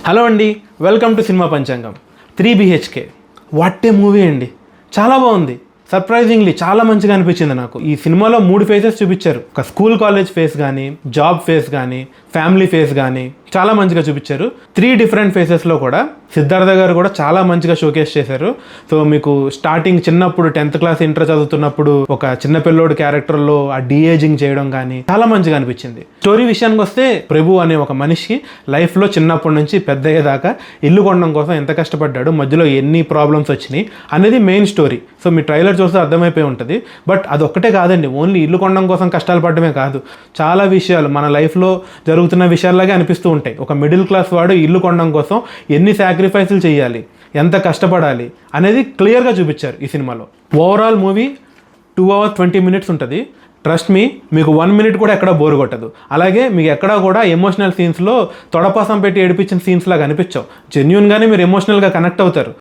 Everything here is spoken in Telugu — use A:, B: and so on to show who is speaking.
A: హలో అండి, వెల్కమ్ టు సినిమా పంచాంగం. 3 BHK వాట్ ఏ మూవీ అండి. చాలా బాగుంది. సర్ప్రైజింగ్లీ చాలా మంచిగా అనిపించింది నాకు. ఈ సినిమాలో 3 ఫేసెస్ చూపించారు. ఒక స్కూల్ కాలేజ్ ఫేస్ కానీ, జాబ్ ఫేస్ కానీ, ఫ్యామిలీ ఫేస్ కానీ చాలా మంచిగా చూపించారు. 3 డిఫరెంట్ ఫేసెస్లో కూడా సిద్ధార్థ గారు కూడా చాలా మంచిగా షోకేస్ చేశారు. సో మీకు స్టార్టింగ్ చిన్నప్పుడు 10th క్లాస్ ఇంటర్ చదువుతున్నప్పుడు ఒక చిన్న పిల్లోడు క్యారెక్టర్లో ఆ డీఏజింగ్ చేయడం కానీ చాలా మంచిగా అనిపించింది. స్టోరీ విషయానికి వస్తే ప్రభు అనే ఒక మనిషి లైఫ్లో చిన్నప్పటి నుంచి పెద్ద అయ్యేదాకా ఇల్లు కొనడం కోసం ఎంత కష్టపడ్డాడు, మధ్యలో ఎన్ని ప్రాబ్లమ్స్ వచ్చినాయి అనేది మెయిన్ స్టోరీ. సో మీ ట్రైలర్ చూస్తే అర్థమైపోయి ఉంటుంది. బట్ అదొక్కటే కాదండి, ఓన్లీ ఇల్లు కొనడం కోసం కష్టాలు పడడమే కాదు, చాలా విషయాలు మన లైఫ్లో జరుగుతున్న విషయాల్లాగే అనిపిస్తూ ఉంటాయి. ఒక మిడిల్ క్లాస్ వాడు ఇల్లు కొనడం కోసం ఎన్ని సాక్రిఫైసులు చేయాలి, ఎంత కష్టపడాలి అనేది క్లియర్గా చూపించారు ఈ సినిమాలో. ఓవరాల్ మూవీ 2 hours 20 minutes ఉంటుంది. ట్రస్ట్ మీ, మీకు 1 minute కూడా ఎక్కడ బోర్ కొట్టదు. అలాగే మీకు ఎక్కడా కూడా ఎమోషనల్ సీన్స్లో తొడపాసం పెట్టి ఏడిపించిన సీన్స్ లాగా అనిపించవు. జెన్యూన్గానే మీరు ఎమోషనల్గా కనెక్ట్ అవుతారు.